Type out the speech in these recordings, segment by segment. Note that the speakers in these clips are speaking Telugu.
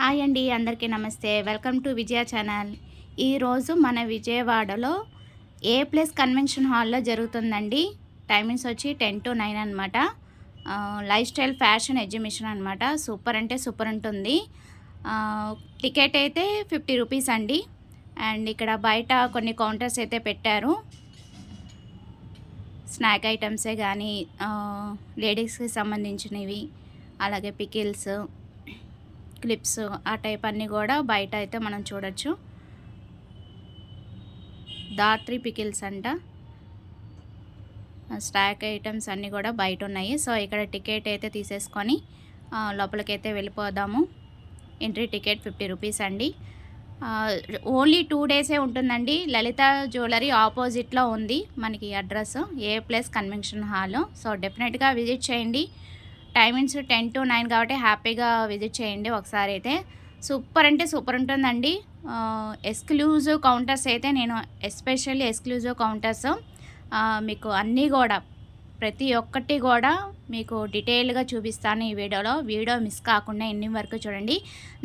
హాయ్ అండి, అందరికీ నమస్తే. Welcome to Vijaya channel. ఈరోజు మన విజయవాడలో ఏ ప్లస్ కన్వెన్షన్ హాల్లో జరుగుతుందండి. టైమింగ్స్ వచ్చి 10 to 9 అనమాట. లైఫ్ స్టైల్ ఫ్యాషన్ ఎగ్జిబిషన్ అనమాట. సూపర్ అంటే సూపర్ ఉంటుంది. టికెట్ అయితే 50 రూపీస్ అండి. అండ్ ఇక్కడ బయట కొన్ని కౌంటర్స్ అయితే పెట్టారు. స్నాక్ ఐటమ్సే కానీ లేడీస్కి సంబంధించినవి, అలాగే పికిల్స్, క్లిప్స్ ఆ టైప్ అన్నీ కూడా బయట అయితే మనం చూడొచ్చు. దాత్రి పికిల్స్ అంట. స్టాక్ ఐటమ్స్ అన్నీ కూడా బయట ఉన్నాయి. సో ఇక్కడ టికెట్ అయితే తీసేసుకొని లోపలికైతే వెళ్ళిపోదాము. ఎంట్రీ టికెట్ 50 రూపీస్ అండి. ఓన్లీ 2 డేసే ఉంటుందండి. లలిత జ్యువెలరీ ఆపోజిట్లో ఉంది మనకి అడ్రస్, ఏ ప్లస్ కన్వెన్షన్ హాల్. సో డెఫినెట్గా విజిట్ చేయండి. టైమింగ్స్ 10 to 9 కాబట్టి హ్యాపీగా విజిట్ చేయండి ఒకసారి అయితే. సూపర్ అంటే సూపర్ ఉంటుందండి. ఎక్స్క్లూజివ్ కౌంటర్స్ అయితే నేను ఎస్పెషల్లీ ఎక్స్క్లూజివ్ కౌంటర్స్ మీకు అన్నీ కూడా ప్రతి ఒక్కటి కూడా మీకు డీటెయిల్గా చూపిస్తాను ఈ వీడియోలో. వీడియో మిస్ కాకుండా ఎన్ని వరకు చూడండి.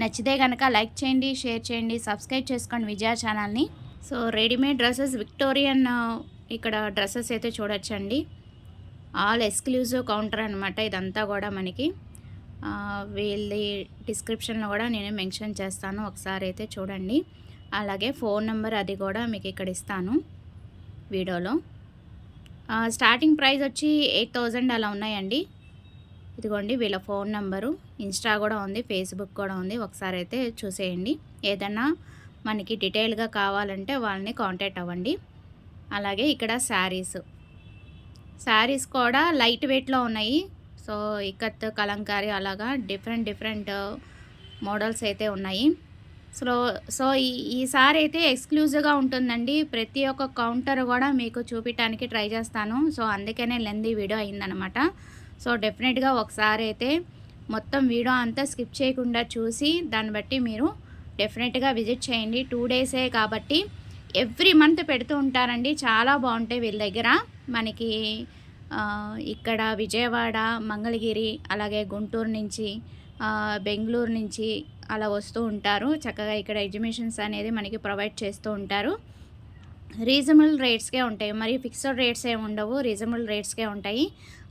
నచ్చితే కనుక లైక్ చేయండి, షేర్ చేయండి, సబ్స్క్రైబ్ చేసుకోండి విజయ ఛానల్ని. సో రెడీమేడ్ డ్రెస్సెస్, విక్టోరియన్ ఇక్కడ డ్రెస్సెస్ అయితే చూడొచ్చండి. ఆల్ ఎక్స్క్లూజివ్ కౌంటర్ అనమాట ఇదంతా కూడా మనకి. వీళ్ళది డిస్క్రిప్షన్లో కూడా నేను మెన్షన్ చేస్తాను, ఒకసారి అయితే చూడండి. అలాగే ఫోన్ నెంబర్ అది కూడా మీకు ఇక్కడ ఇస్తాను వీడియోలో. స్టార్టింగ్ ప్రైస్ వచ్చి 8,000 అలా ఉన్నాయండి. ఇదిగోండి వీళ్ళ ఫోన్ నెంబరు. ఇన్స్టా కూడా ఉంది, ఫేస్బుక్ కూడా ఉంది, ఒకసారి అయితే చూసేయండి. ఏదన్నా మనకి డీటెయిల్గా కావాలంటే వాళ్ళని కాంటాక్ట్ అవ్వండి. అలాగే ఇక్కడ శారీస్ కూడా లైట్ వెయిట్లో ఉన్నాయి. సో ఇక్కత్, కలంకారీ అలాగా డిఫరెంట్ మోడల్స్ అయితే ఉన్నాయి. సో ఈసారి అయితే ఎక్స్క్లూజివ్గా ఉంటుందండి. ప్రతి ఒక్క కౌంటర్ కూడా మీకు చూపించడానికి ట్రై చేస్తాను. సో అందుకనే లెందీ వీడియో అయిందనమాట. సో డెఫినెట్గా ఒకసారి అయితే మొత్తం వీడియో అంతా స్కిప్ చేయకుండా చూసి దాన్ని బట్టి మీరు డెఫినెట్గా విజిట్ చేయండి. 2 డేసే కాబట్టి ఎవ్రీ మంత్ పెడుతూ ఉంటారండి. చాలా బాగుంటాయి వీళ్ళ దగ్గర. మనకి ఇక్కడ విజయవాడ, మంగళగిరి, అలాగే గుంటూరు నుంచి, బెంగళూరు నుంచి అలా వస్తూ ఉంటారు. చక్కగా ఇక్కడ ఎగ్జిబిషన్స్ అనేది మనకి ప్రొవైడ్ చేస్తూ ఉంటారు. రీజనబుల్ రేట్స్కే ఉంటాయి, మరి ఫిక్స్డ్ రేట్స్ ఏమి ఉండవు, రీజనబుల్ రేట్స్కే ఉంటాయి.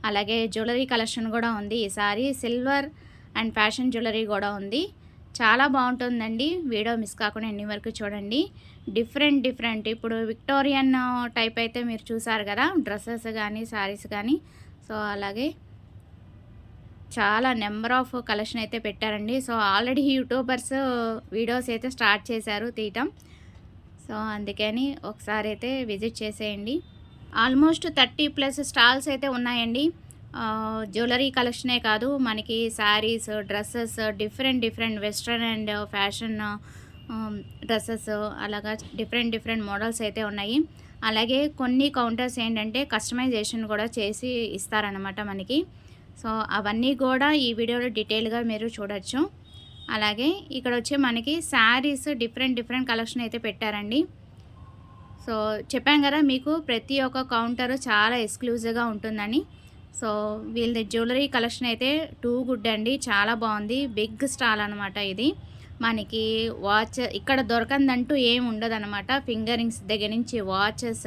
అలాగే జ్యువెలరీ కలెక్షన్ కూడా ఉంది ఈసారి. సిల్వర్ అండ్ ఫ్యాషన్ జ్యువెలరీ కూడా ఉంది. చాలా బాగుంటుందండి. వీడియో మిస్ కాకుండా ఎన్ని వరకు చూడండి. డిఫరెంట్ ఇప్పుడు విక్టోరియన్ టైప్ అయితే మీరు చూసారు కదా, డ్రెస్సెస్ కానీ శారీస్ కానీ. సో అలాగే చాలా నెంబర్ ఆఫ్ కలెక్షన్ అయితే పెట్టారండి. సో ఆల్రెడీ యూట్యూబర్స్ వీడియోస్ అయితే స్టార్ట్ చేశారు తీయటం. సో అందుకని ఒకసారి అయితే విజిట్ చేసేయండి. ఆల్మోస్ట్ 30+ స్టాల్స్ అయితే ఉన్నాయండి. జ్యువెలరీ కలెక్షనే కాదు, మనకి saris, dresses, different western and fashion dresses, అలాగా డిఫరెంట్ మోడల్స్ అయితే ఉన్నాయి. అలాగే కొన్ని కౌంటర్స్ ఏంటంటే కస్టమైజేషన్ కూడా చేసి ఇస్తారనమాట మనకి. సో అవన్నీ కూడా ఈ వీడియోలో డీటెయిల్గా మీరు చూడొచ్చు. అలాగే ఇక్కడ వచ్చి మనకి శారీస్ డిఫరెంట్ కలెక్షన్ అయితే పెట్టారండి. సో చెప్పాం కదా మీకు ప్రతి ఒక్క కౌంటర్ చాలా ఎక్స్క్లూజివ్గా ఉంటుందని. సో వీళ్ళ జ్యువెలరీ కలెక్షన్ అయితే టూ గుడ్ అండి, చాలా బాగుంది. బిగ్ స్టాల్ అనమాట ఇది. మనకి వాచ్ ఇక్కడ దొరకందంటూ ఏమి ఉండదు అనమాట. ఫింగర్ రింగ్స్ దగ్గర నుంచి watches,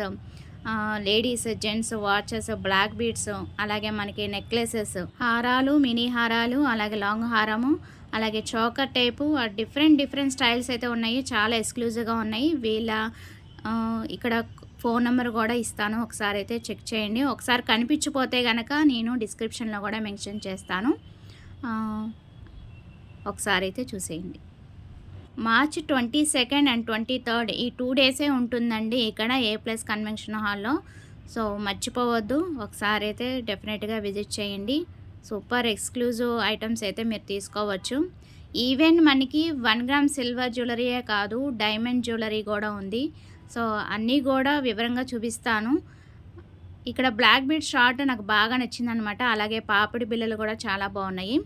ladies gents watches, black beads, అలాగే మనకి నెక్లెసెస్, హారాలు, మినీ హారాలు, అలాగే లాంగ్ హారము, అలాగే చోకర్ టైపు, డిఫరెంట్ స్టైల్స్ అయితే ఉన్నాయి. చాలా ఎక్స్క్లూజివ్గా ఉన్నాయి. వీళ్ళ ఇక్కడ ఫోన్ నెంబర్ కూడా ఇస్తాను, ఒకసారి అయితే చెక్ చేయండి. ఒకసారి కనిపించిపోతే కనుక నేను డిస్క్రిప్షన్లో కూడా మెన్షన్ చేస్తాను, ఒకసారి అయితే చూసేయండి. మార్చ్ 22 and 23 ఈ 2 డేసే ఉంటుందండి ఇక్కడ ఏ ప్లస్ కన్వెన్షన్ హాల్లో. సో మర్చిపోవద్దు, ఒకసారి అయితే డెఫినెట్గా విజిట్ చేయండి. సూపర్ ఎక్స్క్లూజివ్ ఐటమ్స్ అయితే మీరు తీసుకోవచ్చు. ఈవెన్ మనకి 1 గ్రామ్ సిల్వర్ జ్యువెలరీయే కాదు, డైమండ్ జ్యువెలరీ కూడా ఉంది. సో అన్నీ కూడా వివరంగా చూపిస్తాను. ఇక్కడ బ్లాక్ బీడ్ షార్ట్ నాకు బాగా నచ్చిందనమాట. అలాగే పాపిడి బిళ్ళలు కూడా చాలా బాగున్నాయి.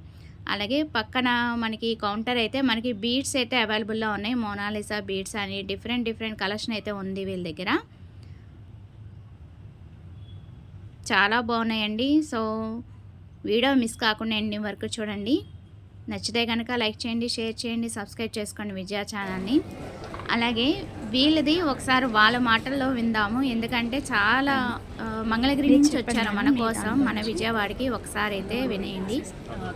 అలాగే పక్కన మనకి కౌంటర్ అయితే మనకి బీడ్స్ అయితే అవైలబుల్లో ఉన్నాయి. మోనాలిసా బీడ్స్ అని డిఫరెంట్ కలెక్షన్ అయితే ఉంది వీళ్ళ దగ్గర. చాలా బాగున్నాయండి. సో వీడియో మిస్ కాకుండా ఎండింగ్ వరకు చూడండి. నచ్చితే కనుక లైక్ చేయండి, షేర్ చేయండి, సబ్స్క్రైబ్ చేసుకోండి విజయ ఛానల్ని. అలాగే వీళ్ళది ఒకసారి వాళ్ళ మాటల్లో విందాము. ఎందుకంటే చాలా మంగళగిరి నుంచి వచ్చారు మన కోసం, మన విజయవాడకి. ఒకసారి అయితే వినేయండి.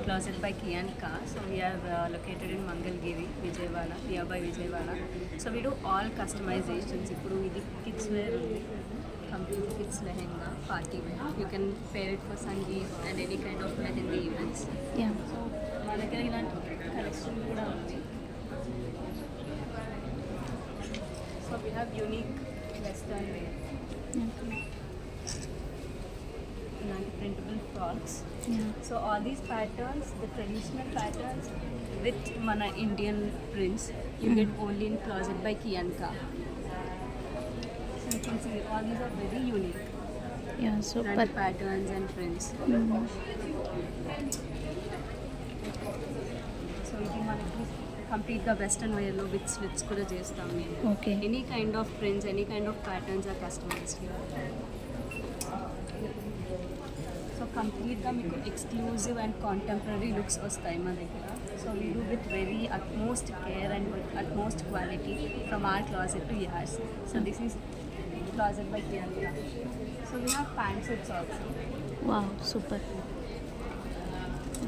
Closet by Kiyanka. So we are located in Mangalgiri, Vijayawada, nearby Vijayawada. So we do all customizations. ఇప్పుడు ఇది kids wear ఉంది, complete kids lehenga, party wear. You can pair it for sangeet and any kind of mehendi events. Yeah, So మా దగ్గర ఇలాంటి కలెక్షన్ కూడా ఉంది. So we have unique western wear, ఇలాంటి printable frocks. So all these patterns, the traditional patterns with mana Indian prints, you get only in Closet by Kiyanka. So you can see all these are very unique. Yeah, Brand super. patterns and prints. So ఇది మనకి complete గా వెస్టర్న్ వేర్ లో విత్ స్లిట్స్ కూడా చేస్తాం మేము. Okay. Any kind of prints, any kind of patterns are customized here. So కంప్లీట్గా మీకు ఎక్స్క్లూజివ్ అండ్ కాంటెంపరీ లుక్స్ వస్తాయి మా దగ్గర. So we do with very utmost care and with utmost quality from our closet to yours. So this is closet by Kiyanka. So we have pant sets also. Wow, super.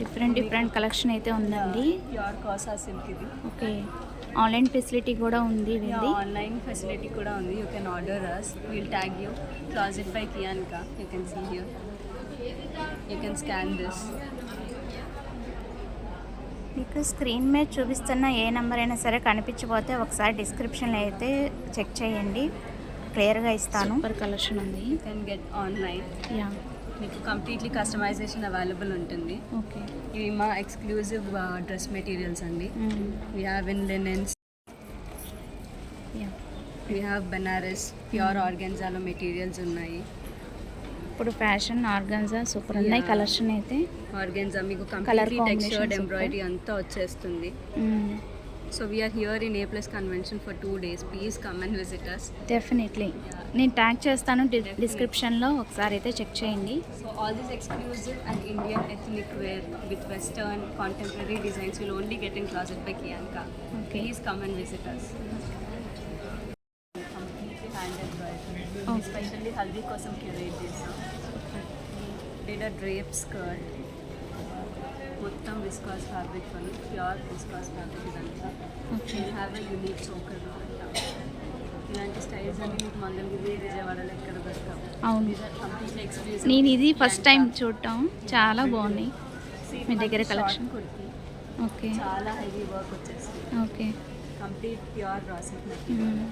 Different collection అయితే ఉందండి. ప్యూర్ కాసా సిల్క్ ఇది. ఓకే. ఆన్లైన్ ఫెసిలిటీ కూడా ఉంది వీళ్ళది. ఆన్లైన్ ఫెసిలిటీ కూడా ఉంది. You can order us, will tag you closet by Kiyanka. You can see here, you can scan this. మీకు స్క్రీన్ మీద చూపిస్తున్న ఏ నెంబర్ అయినా సరే కనిపించకపోతే ఒకసారి డిస్క్రిప్షన్లో అయితే చెక్ చేయండి, క్లియర్గా ఇస్తాను. సూపర్ కలెక్షన్ ఉంది. You can get online. Yeah, మీకు కంప్లీట్లీ కస్టమైజేషన్ అవైలబుల్ ఉంటుంది. ఓకే. ఇవి మా ఎక్స్క్లూజివ్ డ్రెస్ మెటీరియల్స్ అండి. We have in linens, yeah. We have Banaras, pure ఆర్గెన్జాలో మెటీరియల్స్ ఉన్నాయి. ఇప్పుడు ఫ్యాషన్ ఆర్గాన్జా సూపర్ ఉన్నాయి కలెక్షన్ అయితే. ఆర్గెన్జా మీకు Colour completely combination textured super. Embroidery అంతా వచ్చేస్తుంది. So we're here in A+ convention for 2 days. Please come and visit us. Definitely నేను ట్యాగ్ చేస్తాను డిస్క్రిప్షన్లో, ఒకసారి అయితే చెక్ చేయండి. So all this exclusive and Indian ethnic wear with western contemporary designs will only get in Closet by Kiyanka. Okay. Please come and visit us. Completely hand embroidery. Okay. Especially haldi kosam curate chesam. Did a drape skirt. మొత్తం విస్కాస్ ఫ్యాబ్రిక్ వల్ల, ప్యూర్ విస్కాస్ ఫ్యాబ్రిక్ ఇదంతా. Okay. Have a unique choker. ఇలాంటి స్టైల్స్ అన్ని మీకు మంగళగిరి, విజయవాడలో ఎక్కడ దొరకవు. అవును. Completely exclusive. నేను ఇది ఫస్ట్ టైం చూడటం, చాలా బాగున్నాయి మీ దగ్గర కలెక్షన్. కుర్తి ఓకే. చాలా హెవీ వర్క్ వచ్చేస్తుంది. ఓకే. కంప్లీట్ ప్యూర్ రాసిక్ మెటీరియల్.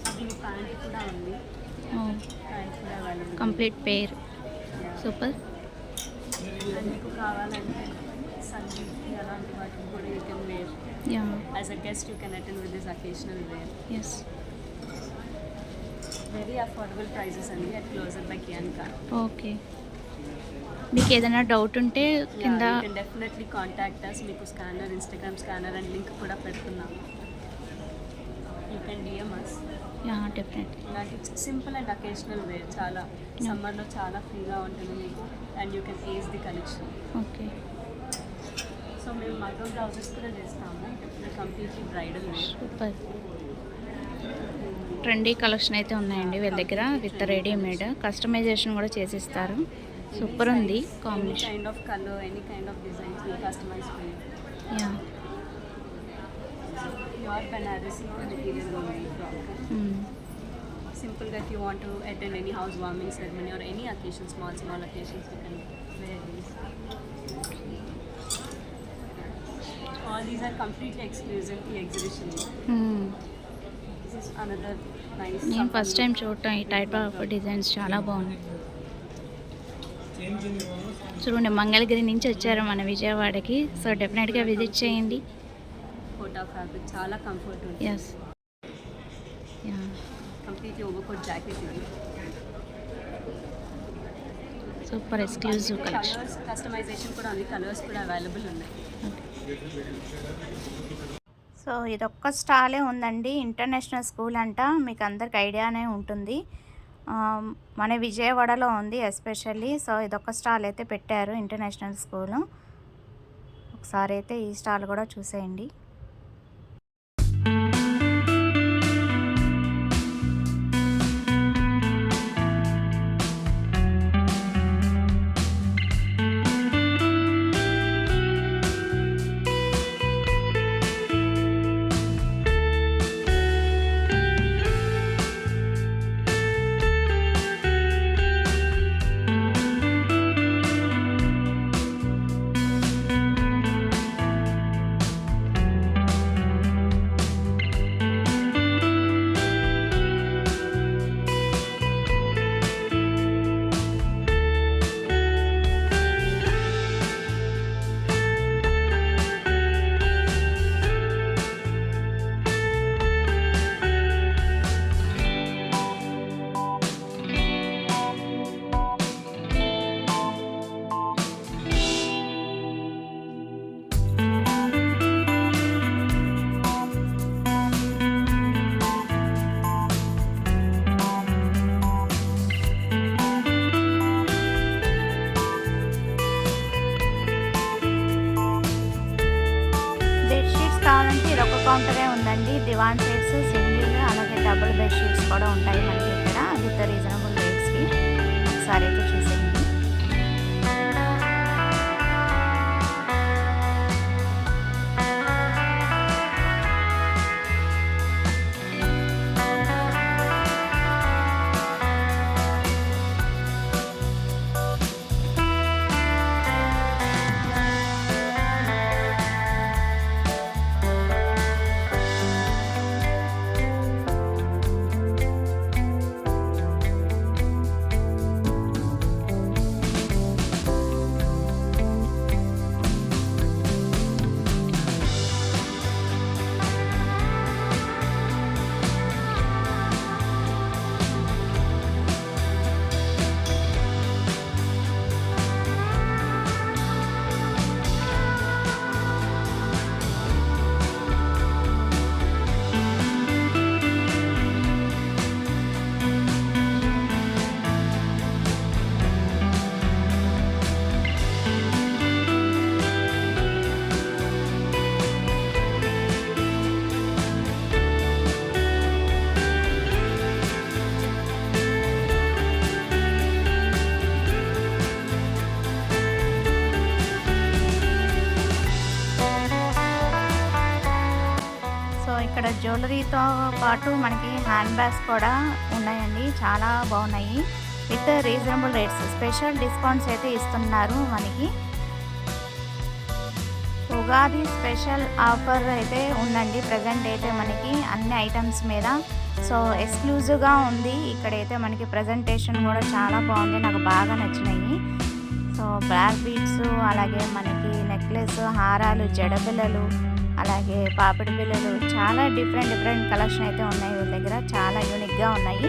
అది ప్యాంట్ కూడా ఉంది. ప్యాంట్ కూడా అవైలబుల్. కంప్లీట్ పేర్ సూపర్. మీకు కావాలంటే సంగీత్ అలాంటి వాటికి కూడా you can wear. Yeah, as a guest you can attend with this occasional wear. Yes. Very affordable prices అండి at closure by Kiyanka. Okay. మీకు ఏదైనా డౌట్ ఉంటే కింద you can definitely contact us. మీకు scanner, Instagram scanner and link కూడా పెడుతున్నాము. You can DM us. Yeah, definitely. ఇలాంటి సింపుల్ అండ్ అకేషనల్ వేర్ చాలా సమ్మర్లో చాలా ఫ్రీగా ఉంటుంది మీకు. And you can age the collection. Okay. So మేము మైక్రో బ్లౌజెస్ కూడా చేస్తాము, completely bridal wear. Super. Trendy collection అయితే ఉన్నాయండి వీళ్ళ దగ్గర, విత్ రెడీమేడ్ కస్టమైజేషన్ కూడా చేసిస్తారు. సూపర్ ఉంది any combination. Kind of colour, any kind of designs మీ customise wear. Yeah. Pure Banarasi material ఉంది ఫ్రాక్. సింపుల్గా if you want to attend any house warming ceremony or any occasion, small occasions you can wear these. All these are completely exclusive ఈ ఎగ్జిబిషన్లో. This is another nice. నేను ఫస్ట్ టైం చూడటం ఈ టైప్ ఆఫ్ డిజైన్స్, చాలా బాగున్నాయి. చూడండి, మంగళగిరి నుంచి వచ్చారు మన విజయవాడకి. సో డెఫినెట్గా విజిట్ చేయండి. కోటా ఫ్యాబ్రిక్ చాలా కంఫర్ట్ ఉంటుంది. Yes. Yeah, completely overcoat jacket ఇది. Super exclusive collection. Colours customisation కూడా ఉంది, కలర్స్ కూడా అవైలబుల్ ఉన్నాయి. సో ఇదొక్క స్టాలే ఉందండి, ఇంటర్నేషనల్ స్కూల్ అంట. మీకు అందరికి ఐడియానే ఉంటుంది. మన విజయవాడలో ఉంది ఎస్పెషల్లీ. సో ఇదొక స్టాల్ అయితే పెట్టారు, ఇంటర్నేషనల్ స్కూలు. ఒకసారి అయితే ఈ స్టాల్ కూడా చూసేయండి. బెడ్షీట్స్ కావాలంటే ఇదొక కౌంటరే ఉందండి. దివాన్ సెట్స్, సింగిల్ అలాగే డబుల్ బెడ్షీట్స్ కూడా ఉంటాయి మనకి ఇక్కడ విత్ రీజనబుల్ రేట్స్కి. ఒకసారి అయితే చూసేయండి. ఇక్కడ జ్యువెలరీతో పాటు మనకి హ్యాండ్ బ్యాగ్స్ కూడా ఉన్నాయండి. చాలా బాగున్నాయి with reasonable rates. Special discounts అయితే ఇస్తున్నారు మనకి. ఉగాది స్పెషల్ ఆఫర్ అయితే ఉందండి ప్రజెంట్ అయితే మనకి అన్ని ఐటమ్స్ మీద. సో ఎక్స్క్లూజివ్గా ఉంది. ఇక్కడైతే మనకి ప్రజెంటేషన్ కూడా చాలా బాగుంది, నాకు బాగా నచ్చినాయి. సో బ్లాక్ బీడ్స్, అలాగే మనకి నెక్లెస్, హారాలు, జడబిల్లలు, అలాగే పాపిడి బిళ్ళలు, చాలా డిఫరెంట్ కలెక్షన్ అయితే ఉన్నాయి వీళ్ళ దగ్గర. చాలా యూనిక్గా ఉన్నాయి.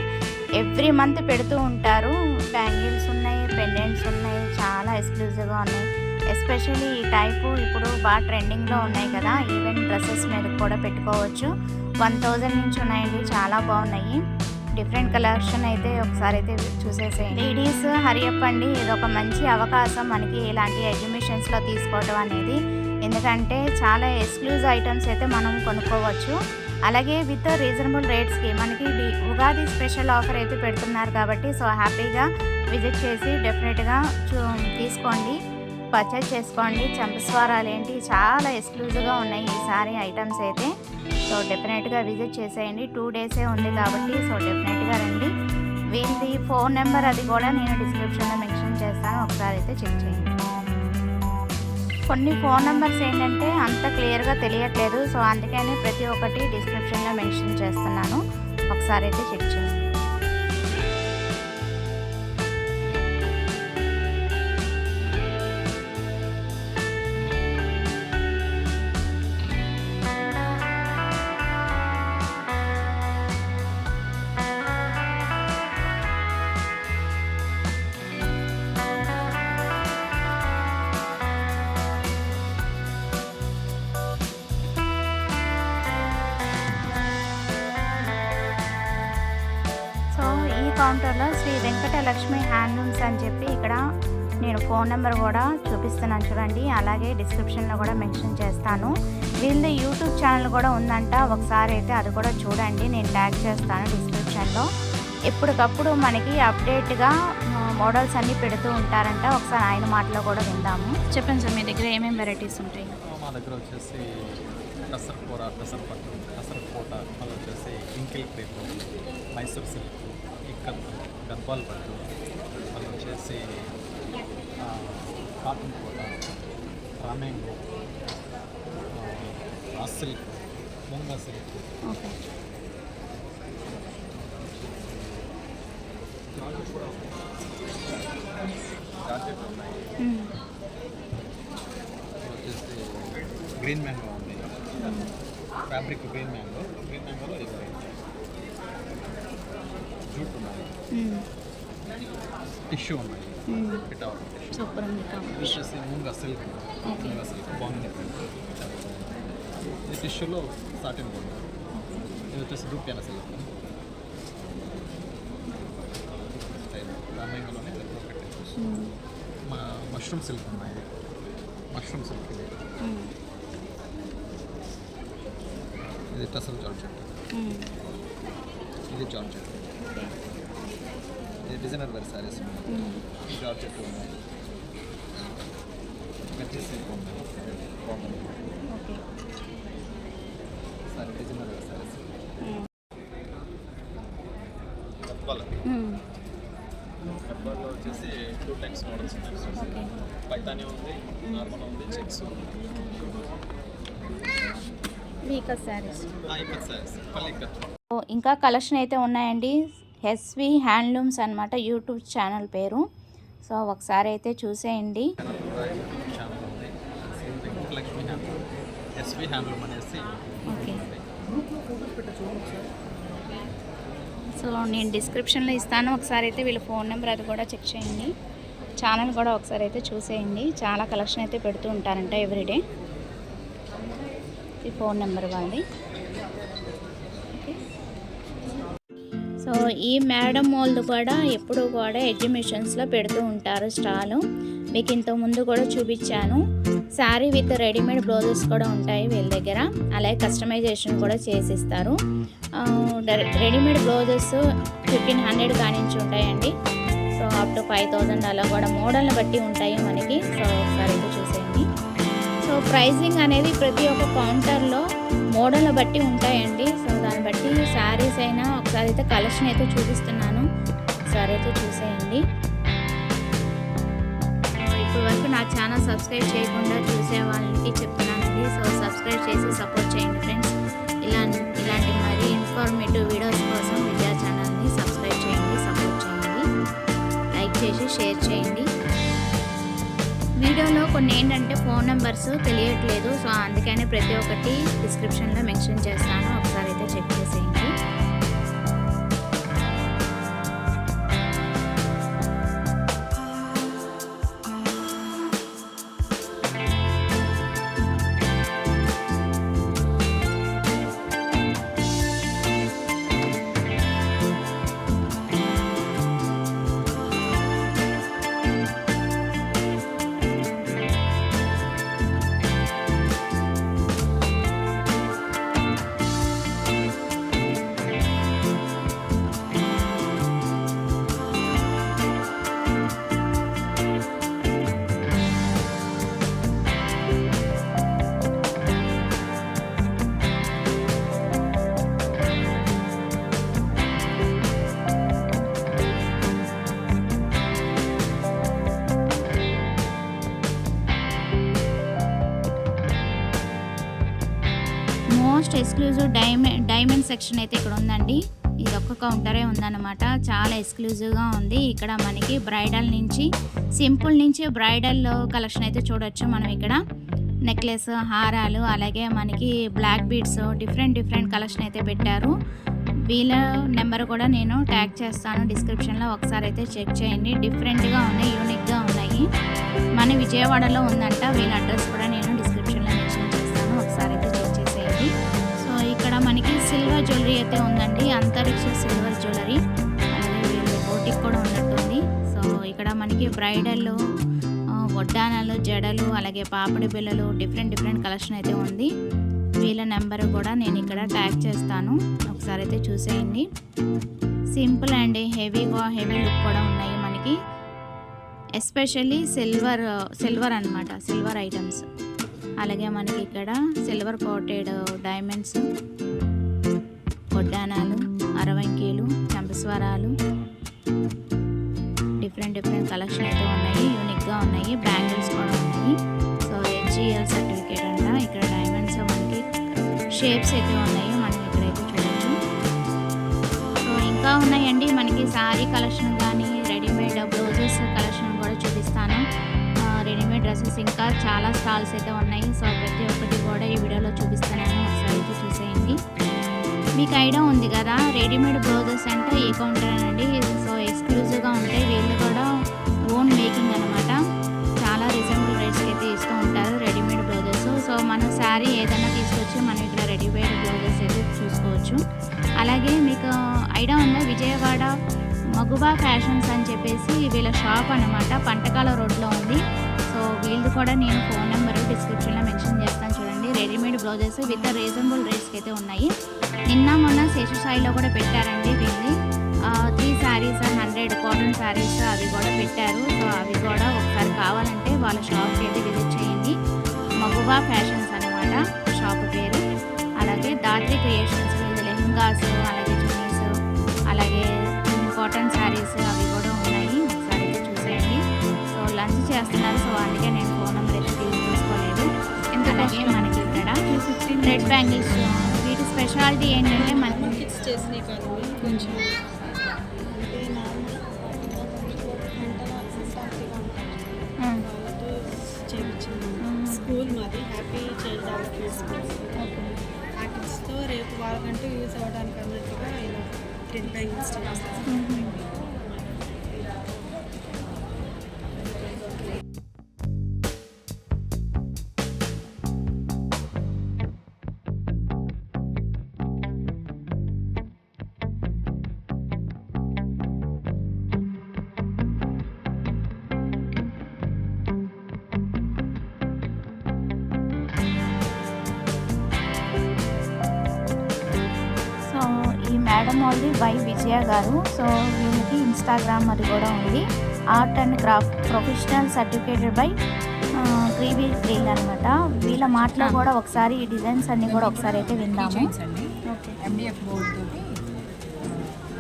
ఎవ్రీ మంత్ పెడుతూ ఉంటారు. బ్యాంగిల్స్ ఉన్నాయి, పెండెంట్స్ ఉన్నాయి, చాలా ఎక్స్క్లూజివ్గా ఉన్నాయి. ఎస్పెషల్లీ ఈ టైపు ఇప్పుడు బాగా ట్రెండింగ్లో ఉన్నాయి కదా, ఈవెన్ డ్రెస్సెస్ మీద కూడా పెట్టుకోవచ్చు. 1000 నుంచి ఉన్నాయండి, చాలా బాగున్నాయి. డిఫరెంట్ కలెక్షన్ అయితే ఒకసారి అయితే చూసేసేయండి. లేడీస్ హరియప్ అండి, ఇది ఒక మంచి అవకాశం మనకి ఇలాంటి ఎగ్జిబిషన్స్లో తీసుకోవడం అనేది. ఎందుకంటే చాలా ఎక్స్క్లూజివ్ ఐటమ్స్ అయితే మనం కొనుక్కోవచ్చు. అలాగే విత్ రీజనబుల్ రేట్స్కి మనకి ఉగాది స్పెషల్ ఆఫర్ అయితే పెడుతున్నారు కాబట్టి సో హ్యాపీగా విజిట్ చేసి డెఫినెట్గా తీసుకోండి, పర్చేజ్ చేసుకోండి. చంపస్వరాలు ఏంటి చాలా ఎక్స్క్లూజివ్గా ఉన్నాయి ఈసారి ఐటమ్స్ అయితే. సో డెఫినెట్గా విజిట్ చేసేయండి. 2 డేసే ఉంది కాబట్టి సో డెఫినెట్గా రండి. వీళ్ళది ఫోన్ నెంబర్ అది కూడా నేను డిస్క్రిప్షన్లో మెన్షన్ చేస్తాను, ఒకసారి అయితే చెక్ చేయండి. కొన్ని ఫోన్ నెంబర్స్ ఏంటంటే అంత క్లియర్గా తెలియట్లేదు, సో అందుకని ప్రతి ఒక్కటి డిస్క్రిప్షన్లో మెన్షన్ చేస్తున్నాను, ఒకసారి అయితే చెక్ చేయండి. కౌంటర్లో శ్రీ వెంకటలక్ష్మి హ్యాండ్లూమ్స్ అని చెప్పి ఇక్కడ నేను ఫోన్ నెంబర్ కూడా చూపిస్తున్నాను చూడండి, అలాగే డిస్క్రిప్షన్లో కూడా మెన్షన్ చేస్తాను. వీళ్ళది యూట్యూబ్ ఛానల్ కూడా ఉందంట, ఒకసారి అయితే అది కూడా చూడండి, నేను ట్యాగ్ చేస్తాను డిస్క్రిప్షన్లో. ఎప్పటికప్పుడు మనకి అప్డేట్గా మోడల్స్ అన్నీ పెడుతూ ఉంటారంట, ఒకసారి ఆయన మాటలో కూడా విందాము. చెప్పండి సార్, మీ దగ్గర ఏమేమి వెరైటీస్ ఉంటాయి? మా దగ్గర వచ్చేసి టసర్ కూర, టసర్ పట్టు, టసర్ కోట, మళ్ళీ వచ్చేసి ఇంకిల్ క్రేప్, మైసూర్ సిల్క్, ఇక్కత్, గద్వాల్ పట్టు, మళ్ళీ వచ్చేసి కాటన్ కోట, రామేంగో, ఆ silk, munga silk, okay. Jacket ఉన్నాయి, వచ్చేసి గ్రీన్ మ్యాంగో ఉంది, ఫ్యాబ్రిక్ గ్రీన్ మ్యాంగోలో ఇది జూట్ ఉన్నాయి, టిష్యూ ఉన్నాయి, పిటావర్ టిష్యూ, సూపర్ ఉంది కాంబినేషన్. వచ్చేసి ముంగా సిల్క్ బాగుంది. ఇది టిష్యూలో సాటిన్ బోర్డు, ఇది వచ్చేసి దూపియాన సిల్క్, రామేంగోలోనే మష్రూమ్ సిల్క్ ఉన్నాయి, మష్రూమ్ సిల్క్ ఇది టసల్ జార్జెట్, ఇది జార్జెట్, ఇది డిజైనర్ వేర్ శారీస్ ఉన్నాయి, జార్జెట్ ఉన్నాయి, మెత్రీ సిల్క్ ఉన్నాయి, సారీ డిజైనర్ వేర్ శారీస్. గద్వాల్లో వచ్చేసి 2 టైప్స్ మోడల్స్ ఉన్నాయి, పైతాని ఉంది, నార్మల్ ఉంది, చెక్స్ వీకర్ శారీస్, ఇక్కత్ శారీస్, పల్లి ఇక్కత్. ఇంకా కలెక్షన్ అయితే ఉన్నాయండి. ఎస్వి హ్యాండ్లూమ్స్ అన్నమాట యూట్యూబ్ ఛానల్ పేరు. సో ఒకసారి అయితే చూసేయండి. ఛానల్ ఉంది, లక్ష్మీ హ్యాండ్లూమ్, ఎస్వి హ్యాండ్లూమ్ అనేసి. ఓకే. సో నేను డిస్క్రిప్షన్లో ఇస్తాను, ఒకసారి అయితే వీళ్ళ ఫోన్ నెంబర్ అది కూడా చెక్ చేయండి. ఛానల్ కూడా ఒకసారి అయితే చూసేయండి, చాలా కలెక్షన్ అయితే పెడుతూ ఉంటారంట ఎవ్రీడే. ఈ ఫోన్ నెంబర్ వాళ్ళది. సో ఈ మేడం వాళ్ళు కూడా ఎప్పుడు కూడా ఎగ్జిబిషన్స్లో పెడుతూ ఉంటారు స్టాలు. మీకు ఇంతకుముందు కూడా చూపించాను. శారీ విత్ రెడీమేడ్ బ్లౌజెస్ కూడా ఉంటాయి వీళ్ళ దగ్గర, అలాగే కస్టమైజేషన్ కూడా చేసిస్తారు. రెడీమేడ్ బ్లౌజెస్ 1500 కానించి ఉంటాయండి. సో అప్ టు 5000 అలా కూడా మోడల్ని బట్టి ఉంటాయి మనకి. సో ఒకసారి అయితే చూసేయండి. సో ప్రైజింగ్ అనేది ప్రతి ఒక్క కౌంటర్లో మోడల్ని బట్టి ఉంటాయండి. సో దాన్ని బట్టి శారీస్ అయినా ఒకసారి అయితే కలెక్షన్ అయితే చూపిస్తున్నాను, ఒకసారి అయితే చూసేయండి. ఇప్పటి వరకు నా ఛానల్ సబ్స్క్రైబ్ చేయకుండా చూసే వాళ్ళకి చెప్తున్నానండి. సో సబ్స్క్రైబ్ చేసి సపోర్ట్ చేయండి ఫ్రెండ్స్. ఇలాంటి మరి ఇన్ఫర్మేటివ్ వీడియోస్ కోసం విద్యా ఛానల్ని సబ్స్క్రైబ్ చేయండి, సపోర్ట్ చేయండి, లైక్ చేసి షేర్ చేయండి. వీడియోలో కొన్ని ఏంటంటే ఫోన్ నెంబర్స్ తెలియట్లేదు, సో అందుకనే ప్రతి ఒక్కటి డిస్క్రిప్షన్లో మెన్షన్ చేస్తాను, ఒకసారి అయితే చెక్ చేసేయండి. మోస్ట్ ఎక్స్క్లూజివ్ డైమండ్ సెక్షన్ అయితే ఇక్కడ ఉందండి. ఇది ఒక్క కౌంటరే ఉందన్నమాట, చాలా ఎక్స్క్లూజివ్గా ఉంది. ఇక్కడ మనకి బ్రైడల్ నుంచి సింపుల్ నుంచి బ్రైడల్ కలెక్షన్ అయితే చూడొచ్చు మనం. ఇక్కడ నెక్లెస్, హారాలు, అలాగే మనకి బ్లాక్ బీడ్స్, డిఫరెంట్ కలెక్షన్ అయితే పెట్టారు. వీళ్ళ నెంబర్ కూడా నేను ట్యాగ్ చేస్తాను డిస్క్రిప్షన్లో, ఒకసారి అయితే చెక్ చేయండి. డిఫరెంట్గా ఉన్నాయి, యూనిక్గా ఉన్నాయి. మన విజయవాడలో ఉందంట. వీళ్ళ అడ్రస్ కూడా నేను డిస్క్రిప్షన్లో మెన్షన్ చేస్తాను, ఒకసారి అయితే చెక్ చేసేయండి. సో ఇక్కడ మనకి సిల్వర్ జ్యువెలరీ అయితే ఉందండి, అంతరిక్ష సిల్వర్ జ్యువెలరీ. అలాగే వీళ్ళ బోటిక్ కూడా ఉన్నట్టుంది. సో ఇక్కడ ఇక్కడ మనకి బ్రైడల్ వడ్డానాలు, జడలు, అలాగే పాపిడి బిళ్ళలు డిఫరెంట్ కలెక్షన్ అయితే ఉంది. వీళ్ళ నెంబర్ కూడా నేను ఇక్కడ ట్యాగ్ చేస్తాను, ఒకసారి అయితే చూసేయండి. సింపుల్ అండ్ హెవీ లుక్ కూడా ఉన్నాయి మనకి. ఎస్పెషల్లీ సిల్వర్ అన్నమాట, సిల్వర్ ఐటమ్స్. అలాగే మనకి ఇక్కడ సిల్వర్ కోటెడ్ డైమండ్స్, వడ్డానాలు, అరవంకీలు, చంపస్వరాలు, డిఫరెంట్ కలెక్షన్ అయితే ఉన్నాయి. యూనిక్గా ఉన్నాయి. బ్యాంగిల్స్ కూడా ఉన్నాయి. సో హెచ్జిఎల్ సర్టిఫికేట్ అంట. ఇక్కడ డైమండ్స్ మనకి షేప్స్ అయితే ఉన్నాయి, మనం ఇక్కడైతే చూడొచ్చు. సో ఇంకా ఉన్నాయండి మనకి శారీ కలెక్షన్ కానీ, రెడీమేడ్ బ్లౌజెస్ కలెక్షన్ కూడా చూపిస్తాను. రెడీమేడ్ డ్రెస్సెస్ ఇంకా చాలా స్టాల్స్ అయితే ఉన్నాయి. సో ప్రతి ఒక్కటి కూడా ఈ వీడియోలో చూపిస్తాను, ఒకసారి అయితే చూసేయండి. మీకు ఐడియా ఉంది కదా, రెడీమేడ్ బ్లౌజెస్ అంటే ఏ కౌంటర్ అండి. సో ఎక్స్క్లూజివ్గా ఉంటాయి. వీళ్ళు కూడా ఓన్ మేకింగ్ అనమాట. చాలా రీజనబుల్ రేట్స్కి అయితే ఇస్తూ ఉంటారు రెడీమేడ్ బ్లౌజెస్. సో మనం శారీ ఏదైనా తీసుకొచ్చి మనం ఇక్కడ రెడీమేడ్ బ్లౌజెస్ అయితే చూసుకోవచ్చు. అలాగే మీకు ఐడియా ఉందా, విజయవాడ మగుబా ఫ్యాషన్స్ అని చెప్పేసి వీళ్ళ షాప్ అనమాట, పంటకాల రోడ్లో ఉంది. సో వీళ్ళది కూడా నేను ఫోన్ నెంబర్ డిస్క్రిప్షన్లో మెన్షన్ చేస్తాను చూడండి. రెడీమేడ్ బ్లౌజెస్ విత్ రీజనబుల్ రేట్స్కి అయితే ఉన్నాయి. నిన్న మొన్న శేషసాయిలో కూడా పెట్టారండి వీళ్ళని 3 శారీస్ 100 కాటన్ శారీస్ అవి కూడా పెట్టారు. సో అవి కూడా ఒకసారి కావాలంటే వాళ్ళ షాప్కి అయితే విజిట్ చేయండి. మగుబా ఫ్యాషన్స్ అనమాట షాప్ పేరు. అలాగే దాత్రి క్రియేషన్స్, వీళ్ళ లెహంగాస్, అలాగే చున్నీస్, అలాగే కాటన్ శారీస్ అవి కూడా ఉన్నాయి, ఒకసారి అయితే చూసేయండి. సో లంచ్ చేస్తున్నారు, సో అందుకే నేను ఫోన్ నెంబర్ అయితే తీసుకోలేదు. అలాగే మనకి ఇక్కడ రెడ్ బ్యాంగిల్స్, వీటి స్పెషాలిటీ ఏంటంటే మనకి కిడ్స్ చేసినాయి కాదు, కొంచెం అంటే నార్మల్ చేయించింది. స్కూల్ మాది హ్యాపీ చైల్డ్ డెవలప్మెంట్ స్కూల్. ఆ కిడ్స్తో రేపు వాళ్ళకంటూ యూజ్ అవ్వడానికి అన్నట్టుగా ఇలా రెడ్ బ్యాంగిల్స్ చేస్తాను. మేడం వాళ్ళది వై విజయ గారు. సో వీళ్ళకి ఇన్స్టాగ్రామ్ అది కూడా ఉంది. Art and craft professional certificated by క్రీవీ క్లీన్ అనమాట. వీళ్ళ మాటలో కూడా ఒకసారి ఈ డిజైన్స్ అన్ని కూడా ఒకసారి అయితే విందాము. ఓకే, MDF బోర్డ్ తోటి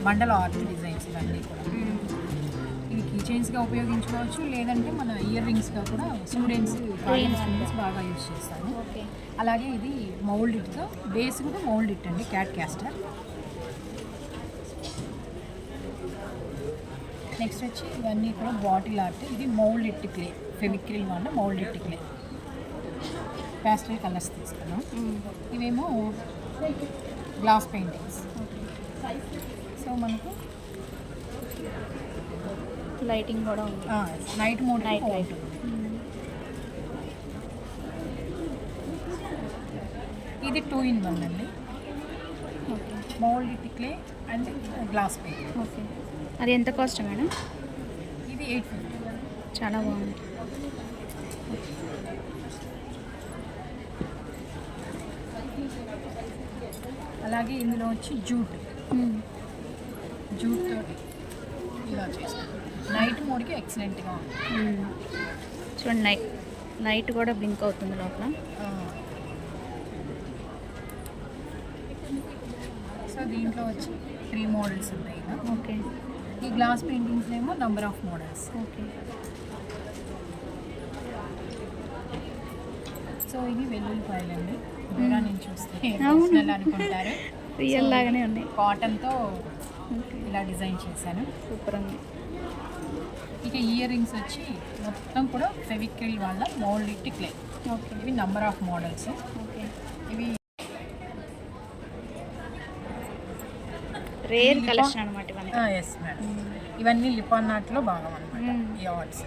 మండల ఆర్ట్ డిజైన్స్ ఇవన్నీ కూడా ఇవి కీ చైన్స్గా ఉపయోగించుకోవచ్చు, లేదంటే మన ఇయర్ రింగ్స్గా కూడా స్టూడెంట్స్ బాగా యూజ్ చేస్తాను. అలాగే ఇది మౌల్డ్ ఇట్తో, బేస్ కూడా మౌల్డ్ ఇట్ అండి, క్యాట్ క్యాస్టర్. నెక్స్ట్ వచ్చి ఇవన్నీ కూడా బాటిల్ ఆర్ట్. ఇది మౌల్డ్ ఇట్ క్లే, ఫెవిక్రిల్ వల్ల mould it clay, pastel colours తీసుకున్నాం. ఇవేమో గ్లాస్ పెయింటింగ్స్. సో మనకు లైటింగ్ కూడా ఉంది, నైట్ మోడ్ లైట్. ఇది 2-in-1 అండి, mould it clay and glass painting. Okay, అది ఎంత కాస్ట్ మేడం? ఇది 850. చాలా బాగుంది. అలాగే ఇందులో వచ్చి జూట్ తోటి ఇలా చేస్తాం. నైట్ మోడ్కి ఎక్సలెంట్గా ఉంది. చూడండి, లైట్ కూడా బ్లింక్ అవుతుంది లోపల. సో దీంట్లో వచ్చి 3 మోడల్స్ ఉన్నాయి. ఓకే, ఈ గ్లాస్ పెయింటింగ్స్ ఏమో number of models. Okay. So ఇది వెల్లుల్లిపాయలు అండి, దూరం నుంచి చూస్తే ఒరిజినల్ అనుకుంటారు. రియల్ లాగానే ఉన్నాయి. కాటన్తో ఇలా డిజైన్ చేశాను, సూపర్ ఉంది. ఇక ఇయర్ రింగ్స్ వచ్చి మొత్తం కూడా ఫెవిక్రిల్ వాళ్ళ మౌల్డ్ ఇట్ క్లే. ఓకే, ఇవి నంబర్ ఆఫ్ మోడల్స్. ఓకే. ఇవి రేర్ కలెక్షన్ అనమాట ఇవన్నీ. ఎస్ మేడం, ఇవన్నీ లిపాన్ ఆర్ట్లో బాగా అనమాట ఈ ఆర్ట్స్.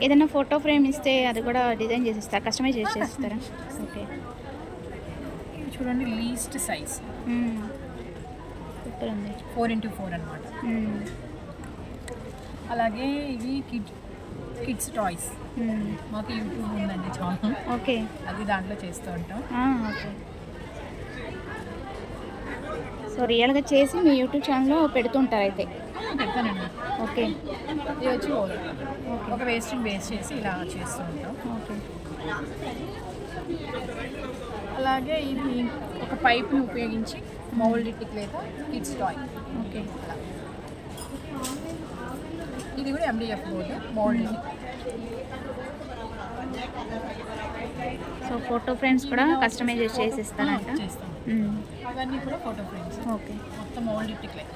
ఏదైనా ఫోటో ఫ్రేమ్ ఇస్తే అది కూడా డిజైన్ చేసిస్తారా, కస్టమైజ్ చేసిస్తారా? ఓకే, ఇవి చూడండి, లీస్ట్ సైజ్ సూపర్ ఉంది. 4x4 అనమాట. అలాగే ఇవి కిడ్స్ టాయ్స్. మాకు యూట్యూబ్ ఉందండి చాలా, ఓకే. అది దాంట్లో చేస్తూ ఉంటాం. ఓకే. సో రియల్గా చేసి మీ యూట్యూబ్ ఛానల్లో పెడుతుంటారు అయితే. పెడతానండి. ఓకే. ఇది వచ్చి ఒక వేస్ట్ని బేస్ చేసి ఇలా చేస్తూ ఉంటాం. ఓకే. అలాగే ఇది ఒక పైప్ని ఉపయోగించి మౌల్డ్ ఇట్టిక్ లేదా కిడ్స్ టాయ్. ఓకే. ఇది కూడా MDF బోర్డు మౌల్డ్ ఇట్టిక్. సో ఫోటో ఫ్రేమ్స్ కూడా కస్టమైజ్ చేసి ఇస్తారంట. చేస్తాం. అవన్నీ కూడా ఫోటో ఫ్రేమ్స్. ఓకే. మొత్తం మౌల్డ్ ఇట్టిక్ లైక్.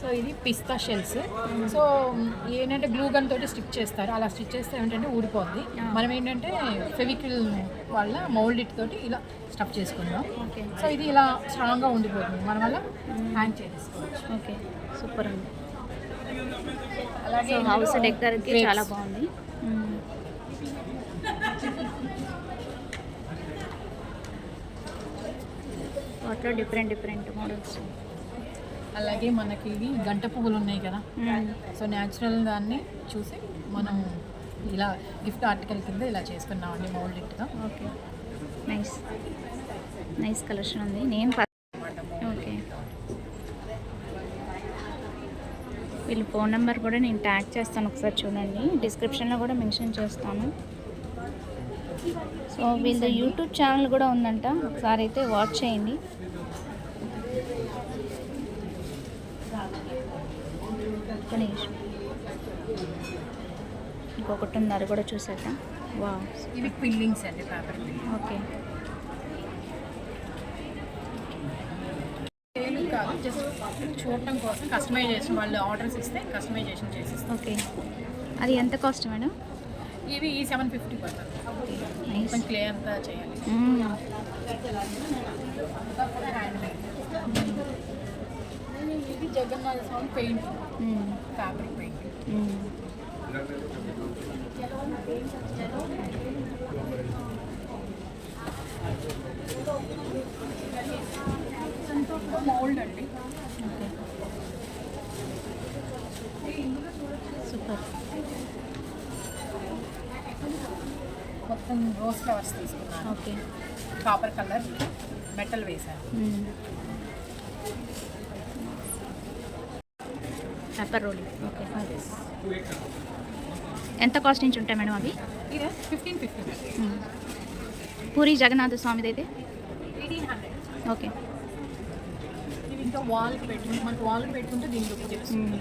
సో ఇది పిస్తా షెల్స్. సో ఏంటంటే గ్లూ గన్ తోటి స్టిక్ చేస్తారు. అలా స్టిచ్ చేస్తే ఏంటంటే ఊడిపోద్ది. మనం ఏంటంటే ఫెవిక్విల్ వల్ల మౌల్డ్ ఇట్ తోటి ఇలా స్టఫ్ చేసుకుందాం. ఓకే. సో ఇది ఇలా స్ట్రాంగ్గా ఉండిపోతుంది, మన వల్ల హ్యాంగ్ చేసుకోవచ్చు. ఓకే. సూపర్ ఉంది. అలాగే హౌస్ డెకర్కి చాలా బాగుంది. వాటిలో డిఫరెంట్ మోడల్స్. అలాగే మనకి ఇవి గంట పువ్వులు ఉన్నాయి కదా, సో న్యాచురల్ దాన్ని చూసి మనం ఇలా గిఫ్ట్ ఆర్టికల్ కింద ఇలా చేసుకున్నామండి మౌల్డ్ ఇట్గా. ఓకే. నైస్ కలెక్షన్ ఉంది. నేను ఓకే. వీళ్ళ ఫోన్ నెంబర్ కూడా నేను ట్యాగ్ చేస్తాను, ఒకసారి చూడండి. డిస్క్రిప్షన్లో కూడా మెన్షన్ చేస్తాను. సో వీళ్ళ యూట్యూబ్ ఛానల్ కూడా ఉందంట, ఒకసారి అయితే వాచ్ చేయండి. ఇంకొకటి ఉంది, అది కూడా చూసేద్దాం. వావ్. ఇవి క్విల్లింగ్స్ అండి, పేపర్ క్విల్లింగ్. ఓకే. సేల్ కాదు, జస్ట్ చూడటం కోసం కస్టమైజేషన్, వాళ్ళు ఆర్డర్స్ ఇస్తే కస్టమైజేషన్ చేసిస్తాం. ఓకే. అది ఎంత కాస్ట్ మేడం? ఇవి 750 పడుతుంది. మొత్తం క్లే అంతా చేయాలి. ఇది జగన్నాథ స్వామి పెయింట్, ఫ్యాబ్రిక్ పెయింట్. మౌల్డ్ అండి. సూపర్. మొత్తం రోజ్ ఫ్లవర్స్ తీసుకున్నాను. ఓకే. కాపర్ కలర్ మెటల్ వేసాను. Paper rolling. ఓకే. ఎంత కాస్ట్ నుంచి ఉంటాయి మేడం అవి? ఇది 1550. పూరి జగన్నాథ స్వామిది అయితే 1800. ఓకే. ఇది ఇంకా వాల్ పెట్టుకుంటే, మనకు వాల్ పెట్టుకుంటే దీంట్లో తెలుస్తుంది.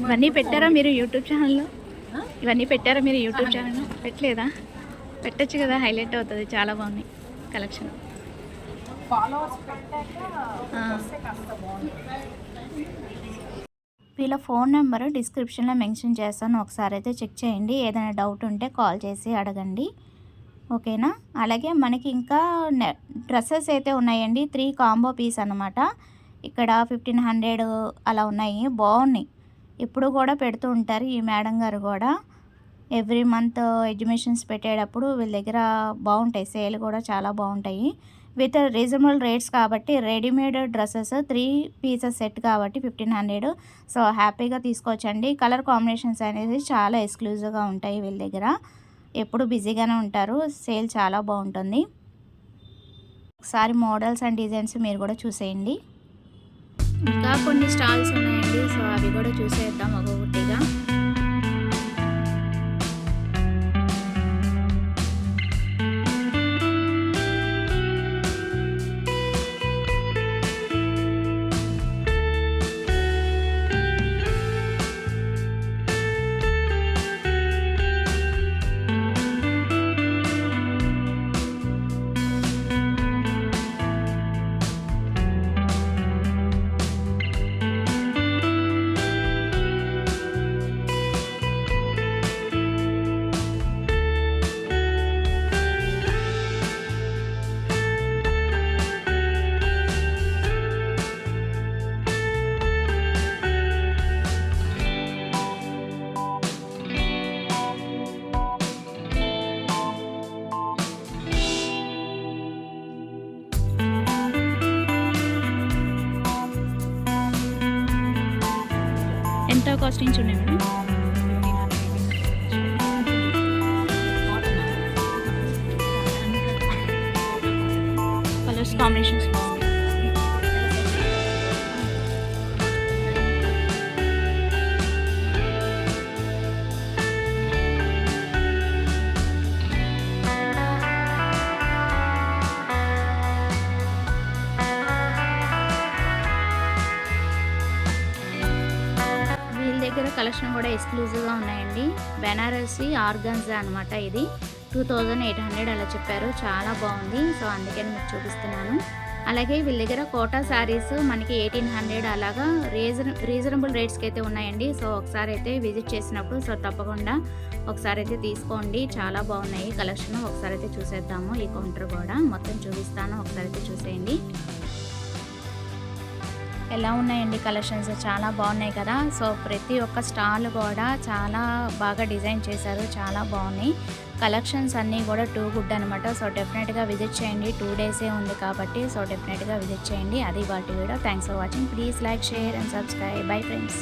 ఇవన్నీ పెట్టారా మీరు యూట్యూబ్ ఛానల్లో? ఇవన్నీ పెట్టారా మీరు యూట్యూబ్ ఛానల్లో? పెట్టలేదా? పెట్టచ్చు కదా, హైలైట్ అవుతుంది. చాలా బాగుంది కలెక్షన్. ఫాలోవర్స్ పెట్టాక కాస్త బాగుంటుంది. వీళ్ళ ఫోన్ నెంబర్ డిస్క్రిప్షన్లో మెన్షన్ చేస్తాను, ఒకసారి అయితే చెక్ చేయండి. ఏదైనా డౌట్ ఉంటే కాల్ చేసి అడగండి, ఓకేనా? అలాగే మనకి ఇంకా డ్రెస్సెస్ అయితే ఉన్నాయండి. 3 కాంబో పీస్ అన్నమాట. ఇక్కడ 1500 అలా ఉన్నాయి, బాగున్నాయి. ఇప్పుడు కూడా పెడుతూ ఉంటారు ఈ మేడం గారు కూడా. ఎవ్రీ మంత్ ఎగ్జిబిషన్స్ పెట్టేటప్పుడు వీళ్ళ దగ్గర బాగుంటాయి, సేల్ కూడా చాలా బాగుంటాయి. విత్ రీజనబుల్ రేట్స్ కాబట్టి, రెడీమేడ్ డ్రెస్సెస్ 3 పీసెస్ సెట్ కాబట్టి 1500. సో హ్యాపీగా తీసుకోవచ్చండి. కలర్ కాంబినేషన్స్ అనేది చాలా ఎక్స్క్లూజివ్గా ఉంటాయి వీళ్ళ దగ్గర. ఎప్పుడు బిజీగానే ఉంటారు, సేల్ చాలా బాగుంటుంది. ఒకసారి మోడల్స్ అండ్ డిజైన్స్ మీరు కూడా చూసేయండి. ఇంకా కొన్ని స్టాల్స్ ఉన్నాయండి, సో అవి కూడా చూసేద్దాం ఒక్కొక్కటిగా. కాస్ట్ నుంచి ఉన్నాయి మేడం? కలర్స్ కాంబినేషన్స్ వీళ్ళ దగ్గర కలెక్షన్ కూడా ఎక్స్క్లూజివ్గా ఉన్నాయండి. బెనారసి ఆర్గన్జా అనమాట. ఇది 2800 అలా చెప్పారు. చాలా బాగుంది. సో అందుకని మీకు చూపిస్తున్నాను. అలాగే వీళ్ళ దగ్గర కోటా శారీస్ మనకి 1800 అలాగా రీజనబుల్ రేట్స్కి అయితే ఉన్నాయండి. సో ఒకసారి అయితే విజిట్ చేసినప్పుడు సో తప్పకుండా ఒకసారి అయితే తీసుకోండి. చాలా బాగున్నాయి కలెక్షన్. ఒకసారి అయితే చూసేద్దాము. ఈ కౌంటర్ కూడా మొత్తం చూపిస్తాను. ఒకసారి అయితే చూసేయండి. ఎలా ఉన్నాయండి కలెక్షన్స్, చాలా బాగున్నాయి కదా. సో ప్రతి ఒక్క స్టాల్ కూడా చాలా బాగా డిజైన్ చేశారు. చాలా బాగున్నాయి కలెక్షన్స్ అన్నీ కూడా టూ గుడ్ అనమాట. సో డెఫినెట్గా విజిట్ చేయండి. 2 డేసే ఉంది కాబట్టి సో డెఫినెట్గా విజిట్ చేయండి. అది వాటి video. Thanks for watching. Please like, share and subscribe. Bye friends.